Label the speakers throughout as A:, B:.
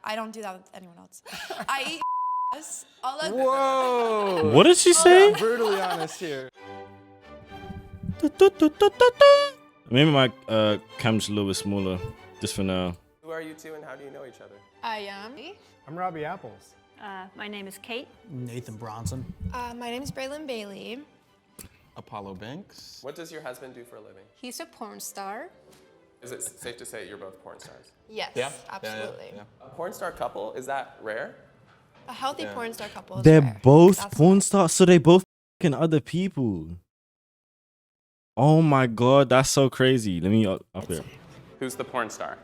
A: I don't do that with anyone else. I eat all of
B: Whoa!
C: What did she say?
B: I'm brutally honest here.
C: Maybe my cam's a little bit smaller, just for now.
B: Who are you two and how do you know each other?
A: I am.
D: I'm Robbie Apples.
E: My name is Kate.
F: Nathan Bronson.
A: My name is Braylon Bailey.
B: Apollo Banks. What does your husband do for a living?
A: He's a porn star.
B: Is it safe to say you're both porn stars?
A: Yes, absolutely.
B: A porn star couple, is that rare?
A: A healthy porn star couple is
C: They're
A: rare.
C: both
A: That's
C: porn stars, so they both fucking other people. Oh my god, that's so crazy. Let me up here.
B: Who's the porn star?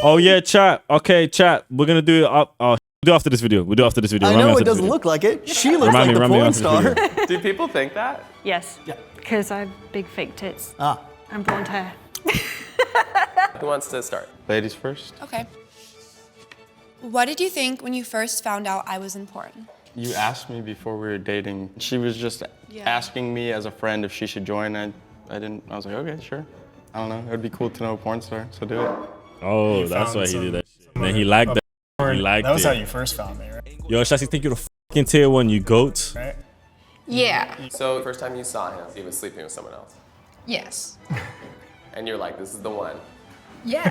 C: Oh yeah, chat. Okay, chat. We're gonna do it up. We'll do it after this video. We'll do it after this video.
F: I
C: Remind me
F: know
C: after
F: it
C: this
F: doesn't
C: video.
F: look like it. She looks
C: Remind
F: like
C: me,
F: the
C: remind me
F: porn
C: after this
F: star.
C: video.
B: Do people think that?
E: Yes.
F: Yeah.
E: Because I have big fake tits
F: Ah.
E: and blonde hair.
B: Who wants to start? Ladies first.
A: Okay. What did you think when you first found out I was in porn?
G: You asked me before we were dating. She was just asking me as a friend if she should join. I was like, okay, sure. I don't know. It would be cool to know a porn star, so do it.
C: Oh,
D: You
C: that's
D: found
C: why he
D: some-
C: did that. And then he liked that. He liked
D: That was
C: it.
D: how you first found me, right?
C: Yo, Shasty, think you're the fucking tier one, you goat.
D: Right?
A: Yeah.
B: So first time you saw him, he was sleeping with someone else.
A: Yes.
B: And you're like, this is the one.
A: Yeah.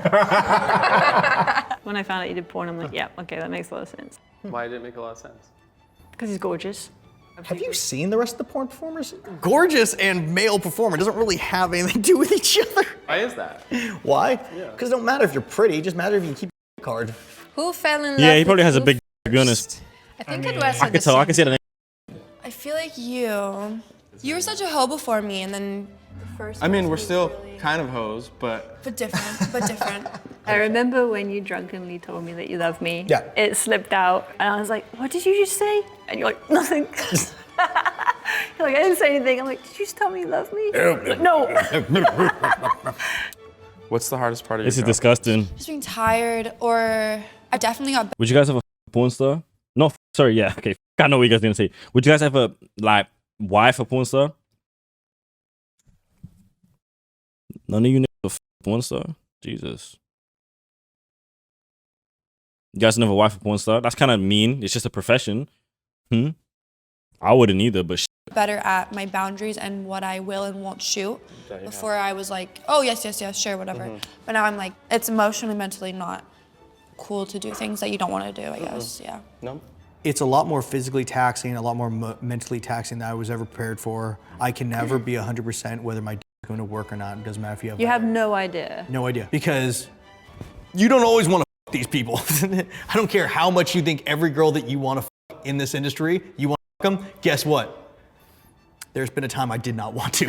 E: When I found out you did porn, I'm like, yeah, okay, that makes a lot of sense.
B: Why did it make a lot of sense?
E: Because he's gorgeous.
F: Have you seen the rest of the porn performers? Gorgeous and male performer doesn't really have anything to do with each other.
B: Why is that?
F: Why? Because it don't matter if you're pretty, it just matters if you keep your card.
A: Who fell in love?
C: Yeah, he probably
A: with
C: has a
A: who
C: big, to be honest.
A: I think it was.
C: I can tell, I can see it.
A: I feel like you were such a hoe before me, and then the first.
G: I mean,
A: person
G: we're
A: was
G: still
A: really-
G: kind of hoes, but
A: But different. But different.
E: I remember when you drunkenly told me that you love me.
F: Yeah.
E: It slipped out, and I was like, what did you just say? And you're like, nothing. You're like, I didn't say anything. I'm like, did you just tell me you love me? Like, no.
G: what's the hardest part of
C: This
G: your
C: is
G: job?
C: disgusting.
A: Just being tired, or I definitely got.
C: Would you guys have a porn star? No, sorry, yeah, okay. I know what you guys are gonna say. Would you guys ever like wife a porn star? None of you know a porn star? Jesus. You guys never wife a porn star? That's kind of mean. It's just a profession. I wouldn't either, but
A: better at my boundaries and what I will and won't shoot. Before I was like, oh yes, sure, whatever. But now I'm like, it's emotionally, mentally not cool to do things that you don't want to do, I guess, yeah.
G: No?
F: It's a lot more physically taxing, a lot more mentally taxing than I was ever prepared for. I can never be 100% whether my d is going to work or not. It doesn't matter if you have.
E: You have no idea.
F: No idea. Because you don't always want to f these people. I don't care how much you think every girl that you want to f in this industry, you want to f them. Guess what? There's been a time I did not want to.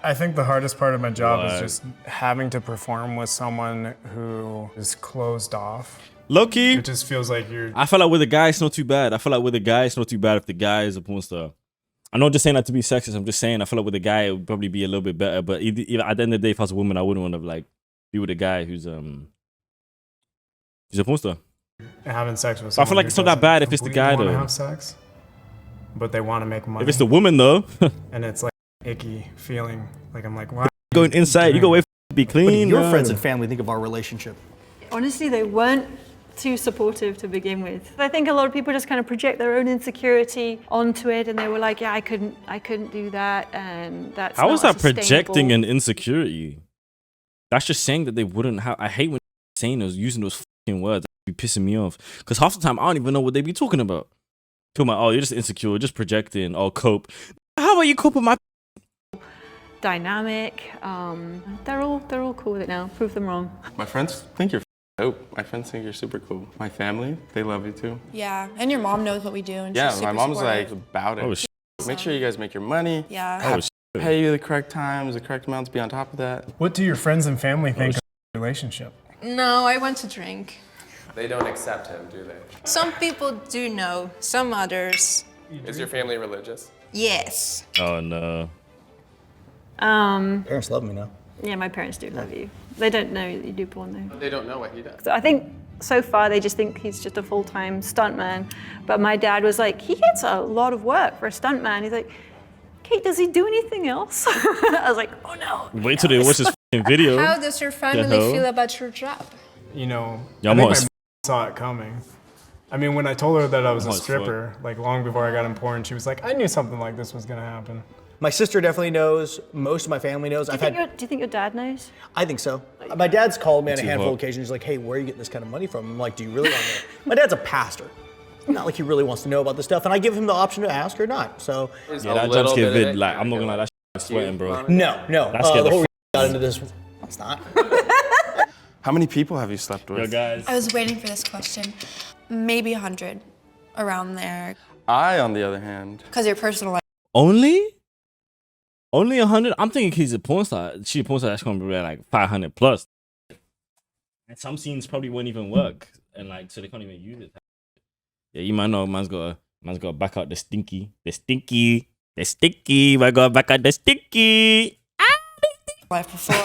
D: I think the hardest part of my job
C: What?
D: is just having to perform with someone who is closed off.
C: low-key,
D: It just feels like you're.
C: I feel like with a guy, it's not too bad. I feel like with a guy, it's not too bad if the guy is a porn star. I'm not just saying that to be sexist. I'm just saying I feel like with a guy, it would probably be a little bit better. But either at the end of the day, if I was a woman, I wouldn't want to like be with a guy who's a porn star.
D: Having sex with
C: I feel
D: someone
C: like
D: who
C: it's not that
D: doesn't
C: bad if it's the guy,
D: completely wanna
C: though.
D: have sex, but they want to make money.
C: If it's the woman though,
D: and it's like icky feeling. Like I'm like, why?
C: going inside, you go away, be
F: What
C: clean.
F: do your
C: bro.
F: friends and family think of our relationship?
E: Honestly, they weren't too supportive to begin with. I think a lot of people just kind of project their own insecurity onto it, and they were like, yeah, I couldn't do that, and that's
C: How is
E: not
C: that projecting
E: sustainable.
C: an insecurity? That's just saying that they wouldn't have. I hate when saying those, using those fucking words. That be pissing me off. Because half the time I don't even know what they be talking about. Talking about, oh, you're just insecure, just projecting, or cope. How about you cope with my?
E: dynamic. They're all cool with it now. Prove them wrong.
G: My friends think you're dope. My friends think you're super cool. My family, they love you too.
A: Yeah, and your mom knows what we do, and
G: Yeah,
A: she's
G: my
A: super
G: mom's like
A: supportive.
G: about it.
C: Oh shit!
G: Make sure you guys make your money.
A: Yeah.
C: Oh shit!
G: Pay you the correct times, the correct amounts, be on top of that.
D: What do your friends and family think of the relationship?
H: No, I want to drink.
B: They don't accept him, do they?
H: Some people do know, some others.
B: Is your family religious?
H: Yes.
C: Oh no!
F: Parents love me now.
E: Yeah, my parents do love you. They don't know that you do porn though.
B: They don't know what he does.
E: So I think so far they just think he's just a full-time stuntman. But my dad was like, he gets a lot of work for a stuntman. He's like, Kate, does he do anything else? I was like, oh no.
C: Wait till they watch this fucking video.
H: How does your family
C: hell?
H: feel about your job?
D: You know,
C: Yeah,
D: I
C: I'm
D: think
C: not
D: my saw it coming. I mean, when I told her that I was a
C: Oh, fuck.
D: stripper, like long before I got in porn, she was like, I knew something like this was gonna happen.
F: My sister definitely knows. Most of my family knows.
E: Do you think your dad knows?
F: I think so. My dad's called me on a
C: Too
F: handful of
C: hot.
F: occasions. He's like, hey, where are you getting this kind of money from? I'm like, do you really want to know? My dad's a pastor. Not like he really wants to know about this stuff. And I give him the option to ask or not. So,
C: Yeah, that jump scare vid, like, I'm not gonna lie, that shit sweating, bro.
F: no.
C: That scared
F: The
C: the
F: whole
C: f-
F: got into this. It's not.
G: How many people have you slept with?
C: Yo, guys.
A: I was waiting for this question. Maybe 100, around there.
G: I, on the other hand,
A: Because your personal life.
C: Only 100? I'm thinking he's a porn star. She a porn star that's gonna be like 500 plus. And some scenes probably won't even work, and like so they can't even use it. Yeah, you might know man's got to back out the stinky. Might got to back out the stinky.
A: Life before.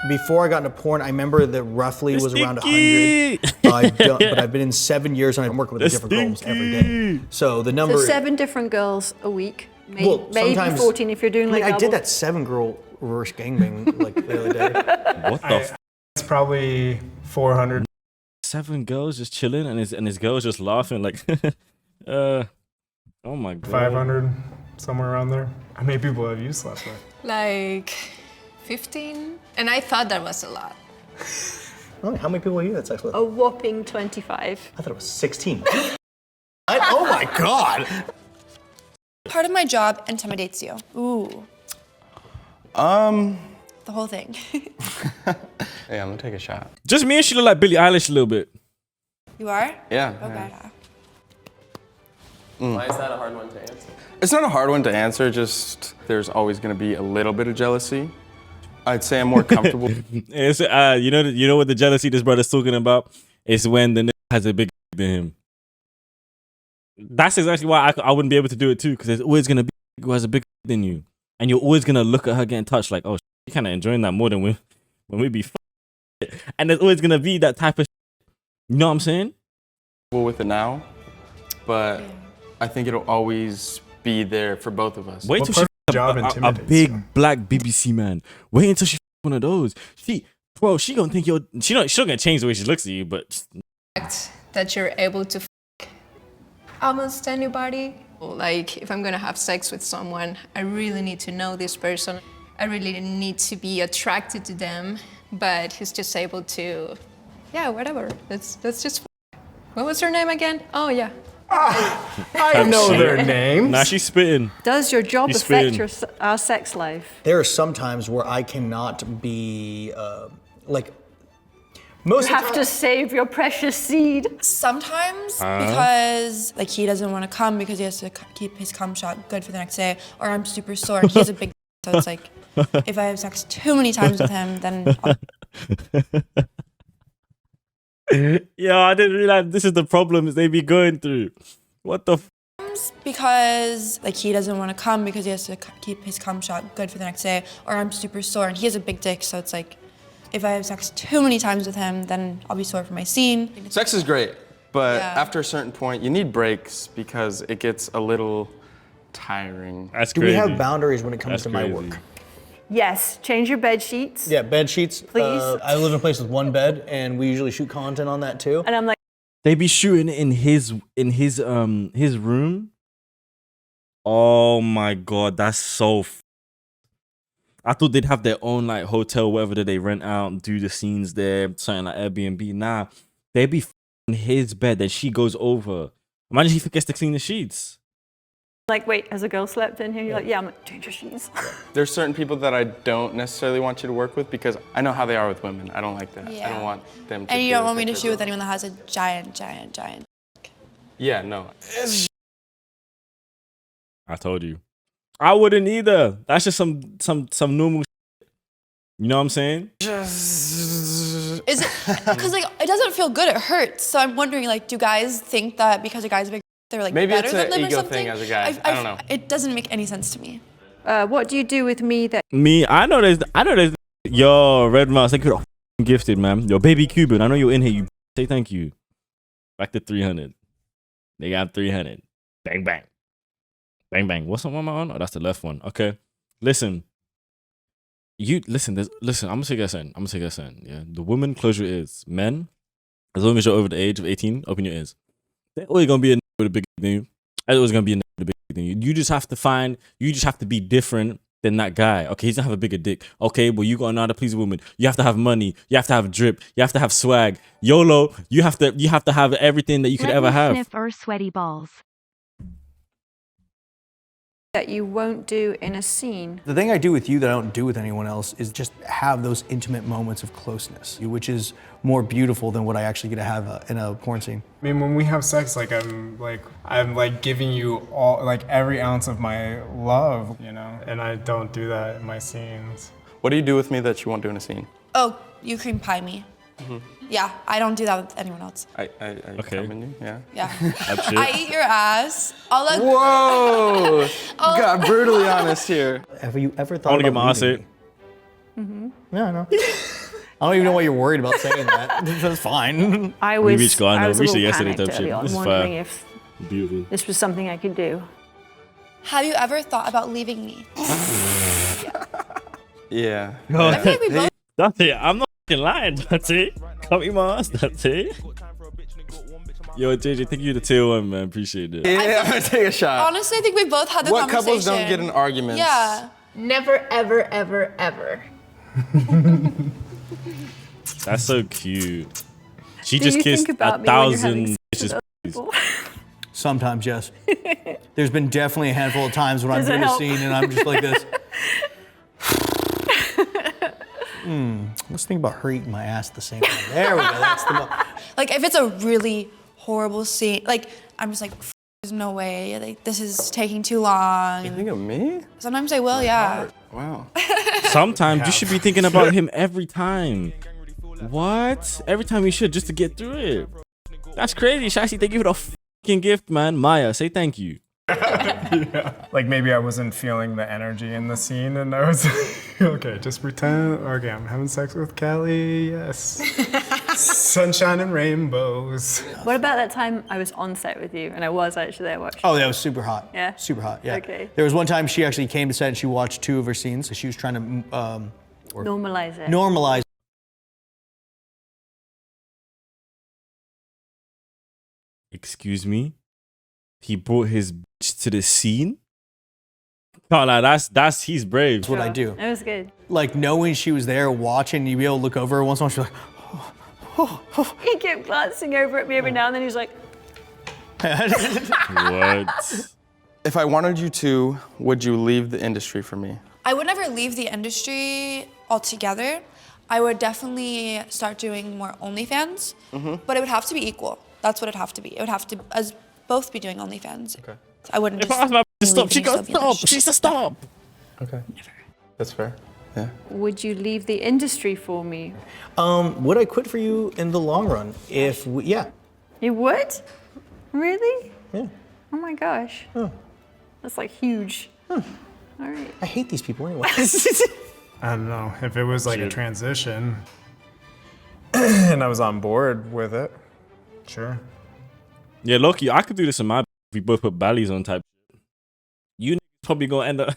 F: Before I got into porn, I remember that roughly was around 100.
C: Stinky.
F: But I've been in 7 years and I'm working with different girls every day. So the number.
E: So 7 different girls a week.
F: Well,
E: Maybe
F: sometimes-
E: 14 if you're doing
F: I mean,
E: like
F: I did
E: double.
F: that 7-girl reverse gangbang like the other day.
C: What the? F-
D: It's probably 400.
C: 7 girls just chilling, and his girls just laughing like, oh my god.
D: 500, somewhere around there. How many people have you slept with?
H: Like 15? And I thought that was a lot.
F: Oh, how many people are you had sex with?
E: A whopping 25.
F: I thought it was 16. Oh my god.
A: Part of my job intimidates you. Ooh. The whole thing.
G: yeah, I'm gonna take a shot.
C: Just me and she look like Billie Eilish a little bit.
A: You are?
G: Yeah.
A: Okay.
B: Why is that a hard one to answer?
G: It's not a hard one to answer, just there's always gonna be a little bit of jealousy. I'd say I'm more comfortable.
C: It's, you know what the jealousy this brother's talking about? It's when the nigga has a big than him. That's exactly why I wouldn't be able to do it too, because there's always gonna be a who has a bigger than you, and you're always gonna look at her getting touched like, oh, you kind of enjoying that more than when we be. And there's always gonna be that type of. You know what I'm saying?
G: with it now, but I think it'll always be there for both of us.
C: Wait
D: What
C: till
D: part
C: she
D: of the job
C: a
D: intimidates
C: big
D: you?
C: black BBC man. Wait until she one of those. She gonna think you're. She's not gonna change the way she looks at you, but
H: That you're able to almost anybody. Like if I'm gonna have sex with someone, I really need to know this person. I really need to be attracted to them, but he's just able to, yeah, whatever. That's just. What was her name again? Oh yeah.
D: I know their names.
C: nah, she's spitting.
E: Does your job
C: He's
E: affect
C: spitting.
E: our sex life?
F: There are some times where I cannot be like most
E: You
F: of the
E: have
F: time,
E: to save your precious seed.
A: Sometimes because like he doesn't want to come because he has to keep his cum shot good for the next day, or I'm super sore and he has a big so it's like if I have sex too many times with him, then
C: Yo, I didn't realize this is the problems they be going through. What the?
A: because like he doesn't want to come because he has to keep his cum shot good for the next day, or I'm super sore and he has a big dick, so it's like if I have sex too many times with him, then I'll be sore for my scene.
G: Sex is great, but
A: Yeah.
G: after a certain point, you need breaks because it gets a little tiring.
C: That's
F: do
C: crazy.
F: we have boundaries when it comes
C: That's
F: to my
C: crazy.
F: work?
E: Yes, change your bed sheets.
F: Yeah, bed sheets.
E: Please.
F: I live in a place with one bed, and we usually shoot content on that too.
E: And I'm like,
C: They be shooting in his room. Oh my god, that's so. I thought they'd have their own like hotel, whatever that they rent out, and do the scenes there, something like Airbnb. Nah, they be in his bed, then she goes over. Imagine he forgets to clean the sheets.
E: wait, has a girl slept in here? You're like, yeah, I'm like, change your sheets.
G: There's certain people that I don't necessarily want you to work with because I know how they are with women. I don't like that. I
A: Yeah.
G: don't want them to
A: And you
G: feel
A: don't want me to
G: like
A: shoot with
G: they're-
A: anyone that has a giant.
G: Yeah, no.
C: I told you. I wouldn't either. That's just some normal shit. You know what I'm saying?
A: Is it because like it doesn't feel good? It hurts. So I'm wondering like, do guys think that because a guy's big, they're like
G: Maybe
A: better
G: it's
A: than
G: an
A: them or
G: ego
A: something?
G: thing as a guy. I don't know.
A: It doesn't make any sense to me.
E: What do you do with me that
C: Me, I know there's yo, Red Mouse, thank you for the gifted, man. Yo, baby Cuban, I know you're in here. You say thank you. Back to 300. They got 300. Bang bang. Bang bang. What's the one am I on? Oh, that's the left one. Okay. Listen. Listen, I'm gonna say that something. Yeah. The woman, close your ears. Men, As long as you're over the age of 18, open your ears. They're always gonna be a with a bigger than you. There's always gonna be a with a bigger than you. You just have to be different than that guy. Okay, he's gonna have a bigger dick. Okay, but you gotta know how to please a woman. You have to have money. You have to have drip. You have to have swag. YOLO. You have to have everything that you could ever have.
I: Sniff her sweaty balls.
E: That you won't do in a scene.
F: The thing I do with you that I don't do with anyone else is just have those intimate moments of closeness, which is more beautiful than what I actually get to have in a porn scene.
D: I mean, when we have sex, like I'm giving you all, like every ounce of my love, you know, and I don't do that in my scenes.
G: What do you do with me that you won't do in a scene?
A: Oh, you cream pie me. Yeah, I don't do that with anyone else.
G: I come in you, yeah.
A: Yeah. I eat your ass. I'll like.
G: Whoa! Got brutally honest here.
F: Have you ever
C: I
F: thought
C: want to get
F: about
C: my ass
F: leaving
C: ate.
F: me? Yeah, I know. I don't even know why you're worried about saying that. That's fine.
E: I
C: We
E: was,
C: reached God,
E: I
C: no,
E: was a
C: reached it
E: little
C: yesterday
E: panicked
C: type
E: early
C: shit.
E: on,
C: This is
E: wondering
C: fire.
E: if
C: Beautiful.
E: this was something I could do.
A: Have you ever thought about leaving me?
G: Yeah.
A: I feel like we both.
C: That's it. I'm not fucking lying. That's it. Come eat my ass. That's it. Yo, JJ, thank you for the tier 1, man. Appreciate it.
G: Yeah, I'm gonna take a shot.
A: Honestly, I think we both had the
G: What
A: conversation.
G: couples don't get in arguments?
A: Yeah.
H: Never, ever, ever, ever.
C: That's so cute. She
E: Do
C: just
E: you
C: kissed
E: think about me when you're having
C: 1,000
E: sex with
C: bitches.
E: other people?
F: Sometimes, yes. There's been definitely a handful of times when I'm
E: Does it
F: doing a
E: help?
F: scene and I'm just like this. Let's think about her eating my ass at the same time. There we go. That's the.
A: Like if it's a really horrible scene, like I'm just like, there's no way. Like this is taking too long.
G: You think of me?
A: Sometimes I will, yeah.
G: Wow.
C: Sometimes you should be thinking about him every time. What? Every time you should, just to get through it. That's crazy. Shashi, thank you for the fucking gift, man. Maya, say thank you.
D: Yeah. Like maybe I wasn't feeling the energy in the scene and I was like, okay, just pretend, okay, I'm having sex with Kelly, yes. Sunshine and rainbows.
E: What about that time I was on set with you and I was actually there watching?
F: Oh, that was super hot.
E: Yeah?
F: Super hot, yeah.
E: Okay.
F: There was one time she actually came to set and she watched 2 of her scenes. So she was trying to
E: Normalize it.
F: normalize.
C: Excuse me? He brought his bitch to the scene? No, that's he's brave.
F: That's what I do.
E: It was good.
F: Like knowing she was there watching, you'd be able to look over her once in a while. She's like,
E: He kept glancing over at me every now and then. He's like,
C: What?
G: If I wanted you to, would you leave the industry for me?
A: I would never leave the industry altogether. I would definitely start doing more OnlyFans, but it would have to be equal. That's what it'd have to be. It would have to us both be doing OnlyFans. Okay. I wouldn't
C: If
A: just
C: I ask my bitch to stop,
A: leave
C: she
A: me
C: goes
A: so be
C: stop.
A: like,
C: She said stop.
G: Okay. Never. That's fair. Yeah.
E: would you leave the industry for me?
F: would I quit for you in the long run? If we, yeah.
E: You would? Really?
F: Yeah.
E: Oh my gosh. That's like huge. All right.
F: I hate these people anyway.
D: I don't know, if it was like a transition and I was on board with it, sure.
C: Yeah, Loki, I could do this in my if we both put bellies on type. You probably gonna end up.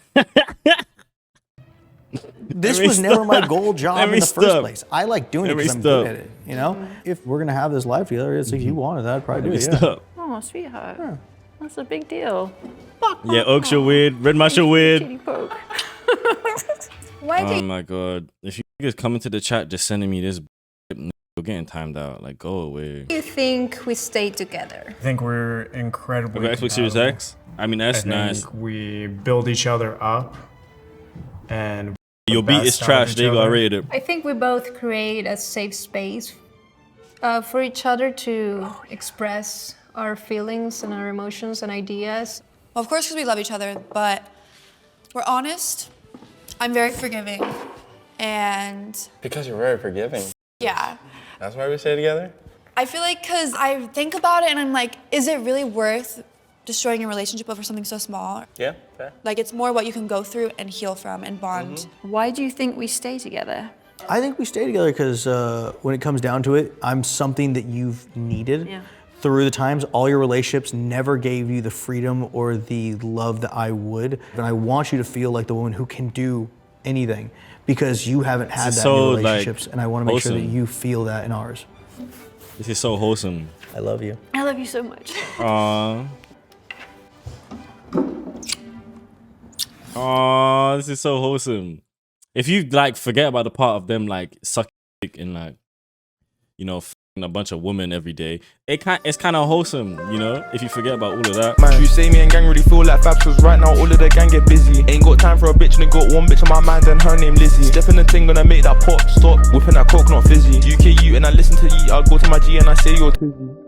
F: This
C: Let me
F: was never
C: stop.
F: my goal job
C: Let
F: in
C: me
F: the first
C: stop.
F: place. I like doing it
C: Let me
F: because I'm good
C: stop.
F: at it. You know, if we're gonna have this life together, it's like you wanted that, I'd probably do it. Yeah.
C: Stop.
E: Oh, sweetheart. That's a big deal.
C: Yeah, Oaks, you're weird. Red Mash, you're weird.
E: Kitty poke.
A: Why do
C: Oh my god. If you guys come into the chat just sending me this, you're getting timed out. Like, go away.
H: Do you think we stay together?
D: I think we're incredibly
C: Okay, Xbox Series
D: compatible.
C: X? I mean, that's
D: I
C: nice.
D: think we build each other up and
C: Your beat is
D: best out of
C: trash.
D: each
C: They got
D: other.
C: rated.
H: I think we both create a safe space for each other to express our feelings and our emotions and ideas.
A: Well, of course, because we love each other, but we're honest. I'm very forgiving, and
G: Because you're very forgiving.
A: yeah.
G: That's why we stay together?
A: I feel like because I think about it and I'm like, is it really worth destroying a relationship over something so small?
G: Yeah, fair.
A: Like, it's more what you can go through and heal from and bond.
E: Why do you think we stay together?
F: I think we stay together because when it comes down to it, I'm something that you've needed.
E: Yeah.
F: Through the times, all your relationships never gave you the freedom or the love that I would. And I want you to feel like the woman who can do anything because you haven't had that
C: so,
F: in your relationships,
C: like,
F: and I want to make sure that
C: wholesome.
F: you feel that in ours.
C: This is so wholesome.
F: I love you.
E: I love you so much.
C: Aww. Aww, this is so wholesome. If you like forget about the part of them like sucking dick and like, you know, f***ing a bunch of women every day, it's kind of wholesome, you know, if you forget about all of that.
I: Man, you say me and gang really feel like Fabs, cause right now all of the gang get busy. Ain't got time for a bitch, and got one bitch on my mind and her name Lizzie. Step in the thing, gonna make that pop stop, whipping that coke not fizzy. UK you and I listen to you, I'll go to my G and I say you're twizzy.